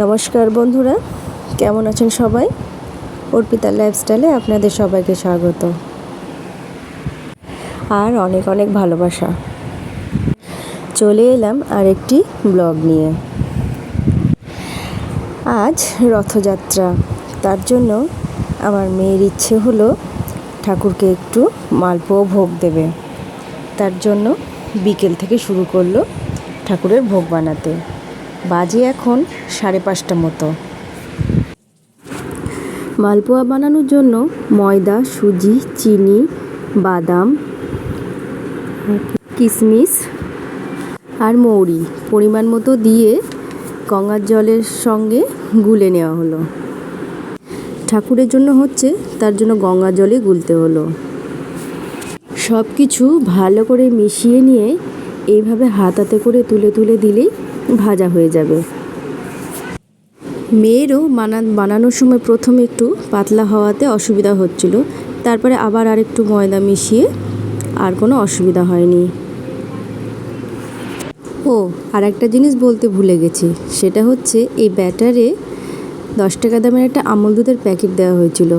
নমস্কার বন্ধুরা, কেমন আছেন সবাই? অর্পিতা লাইফস্টাইলে আপনাদের সবাইকে স্বাগত আর অনেক অনেক ভালোবাসা। চলে এলাম আরেকটি ব্লগ নিয়ে। আজ রথযাত্রা, তার জন্য আমার মেয়ের ইচ্ছে হলো ঠাকুরকে একটু মালপোয়া ভোগ দেবে। তার জন্য বিকেল থেকে শুরু করলো ঠাকুরের ভোগ বানাতে। বাজে এখন 5:30 মতো। মালপোয়া বানানোর জন্য ময়দা, সুজি, চিনি, বাদাম, কিশমিশ আর মৌরি পরিমাণ মতো দিয়ে গঙ্গার জলের সঙ্গে গুলে নেওয়া হলো। ঠাকুরের জন্য হচ্ছে, তার জন্য গঙ্গা জলে গুলতে হলো। সব কিছু ভালো করে মিশিয়ে নিয়ে এইভাবে হাতাতে করে তুলে তুলে দিলেই ভাজা হয়ে যাবে। মেয়েরও বানানোর সময় প্রথমে একটু পাতলা হওয়াতে অসুবিধা হচ্ছিল, তারপরে আবার আরেকটু ময়দা মিশিয়ে আর কোনো অসুবিধা হয়নি। ও আর একটা জিনিস বলতে ভুলে গেছি, সেটা হচ্ছে এই ব্যাটারে 10 টাকা দামের একটা আমুল দুধের প্যাকেট দেওয়া হয়েছিল।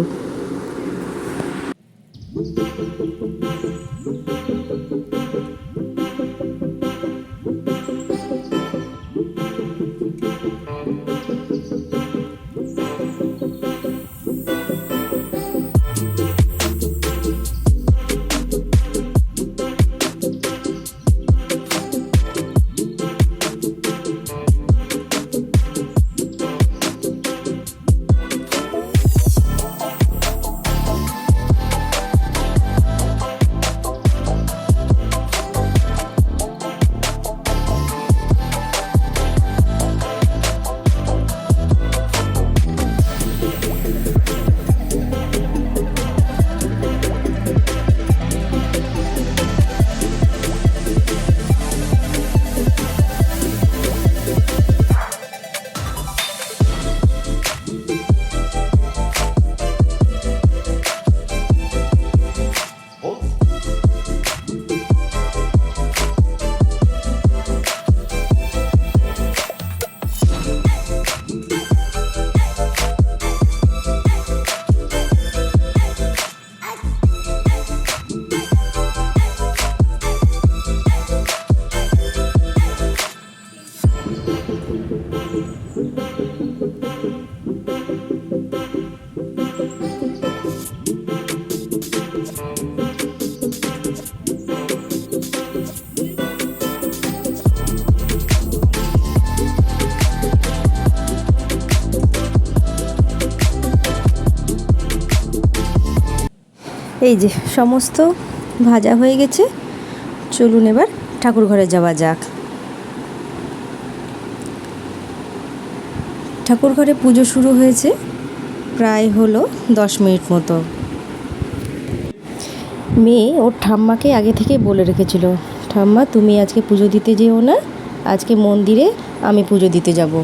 এই যে সমস্ত ভাজা হয়ে গেছে, চলুন এবার ঠাকুর ঘরে যাওয়া যাক। ঠাকুর ঘরে পুজো শুরু হয়েছে, প্রায় হলো 10 মিনিট মতো। মেয়ে ওর ঠাম্মাকে আগে থেকে বলে রেখেছিল, ঠাম্মা তুমি আজকে পুজো দিতে যেও না, আজকে মন্দিরে আমি পুজো দিতে যাব।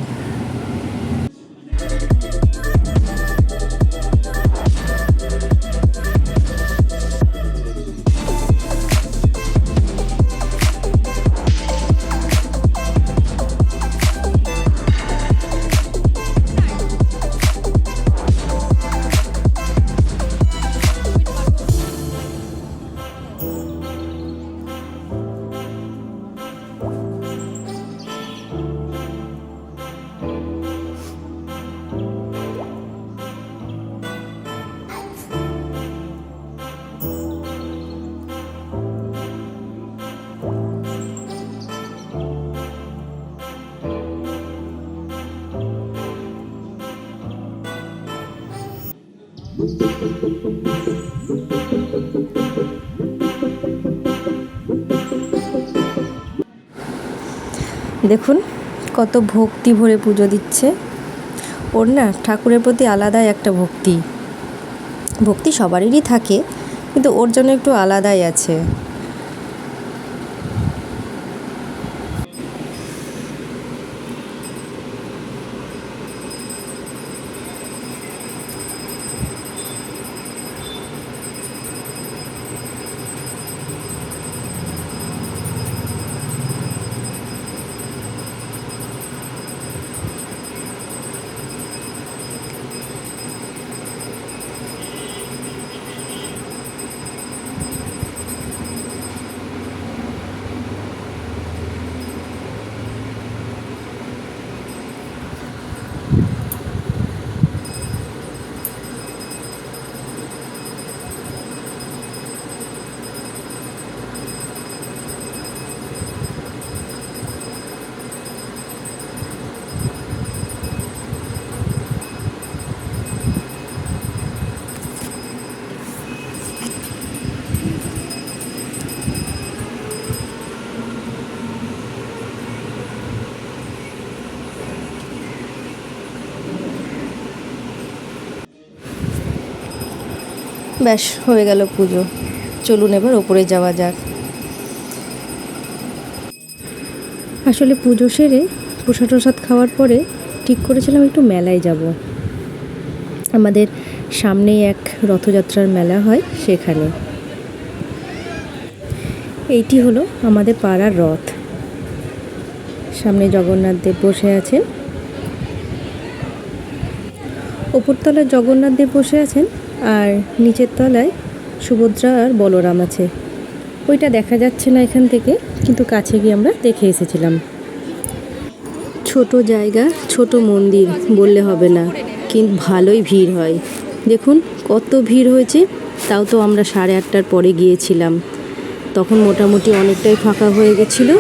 দেখুন কত ভক্তি ভরে পুজো দিচ্ছে। ওর না ঠাকুরের প্রতি আলাদাই একটা ভক্তি সবারই থাকে, কিন্তু ওর জন্য একটু আলাদাই আছে। ব্যাস হয়ে গেল পুজো। চলুন এবার ওপরে যাওয়া যাক। আসলে পুজো সেরে প্রসাদ টসাদ খাওয়ার পরে ঠিক করেছিলাম একটু মেলায় যাব। আমাদের সামনেই এক রথযাত্রার মেলা হয়, সেখানে। এইটি হলো আমাদের পাড়ার রথ। সামনে জগন্নাথ দেব বসে আছেন, ওপরতলায় জগন্নাথ দেব বসে আছেন, আর নিচের তলায় সুভদ্রা আর বলরাম আছে। ওইটা দেখা যাচ্ছে না এখান থেকে, কিন্তু কাছে গিয়ে আমরা দেখে এসেছিলাম। ছোট জায়গা, ছোট মন্দির বললে হবে না, কিন্তু ভালোই ভিড় হয়। দেখুন কত ভিড় হয়েছে। তাও তো আমরা 8:30টার পরে গিয়েছিলাম, তখন মোটামুটি অনেকটাই ফাঁকা হয়ে গেছিল।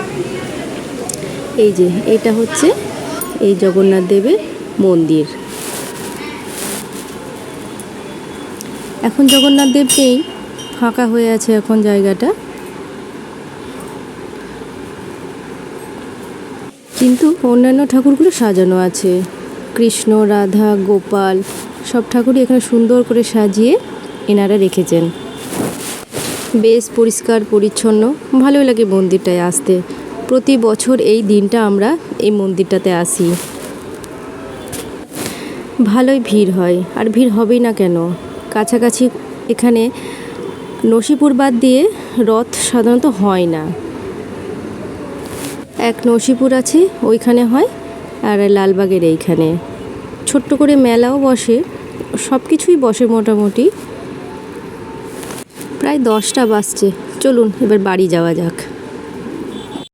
এই যে এটা হচ্ছে এই জগন্নাথ দেবের মন্দির। এখন জগন্নাথ দেব নেই, ফাঁকা হয়ে আছে এখন জায়গাটা। কিন্তু অন্যান্য ঠাকুরগুলো সাজানো আছে, কৃষ্ণ, রাধা, গোপাল সব ঠাকুরই এখানে সুন্দর করে সাজিয়ে এনারা রেখেছেন। বেশ পরিষ্কার পরিচ্ছন্ন, ভালোই লাগে মন্দিরটায় আসতে। প্রতি বছর এই দিনটা আমরা এই মন্দিরটাতে আসি। ভালোই ভিড় হয়, আর ভিড় হবেই না কেন। কাছাকাছি এখানে নসিপুর বাদ দিয়ে রথ সাধারণত হয় না। এক নসিপুর আছে, ওইখানে হয়, আর লালবাগের এইখানে ছোট্ট করে মেলাও বসে, সব কিছুই বসে মোটামুটি। প্রায় 10টা বাজছে, চলুন এবার বাড়ি যাওয়া যাক।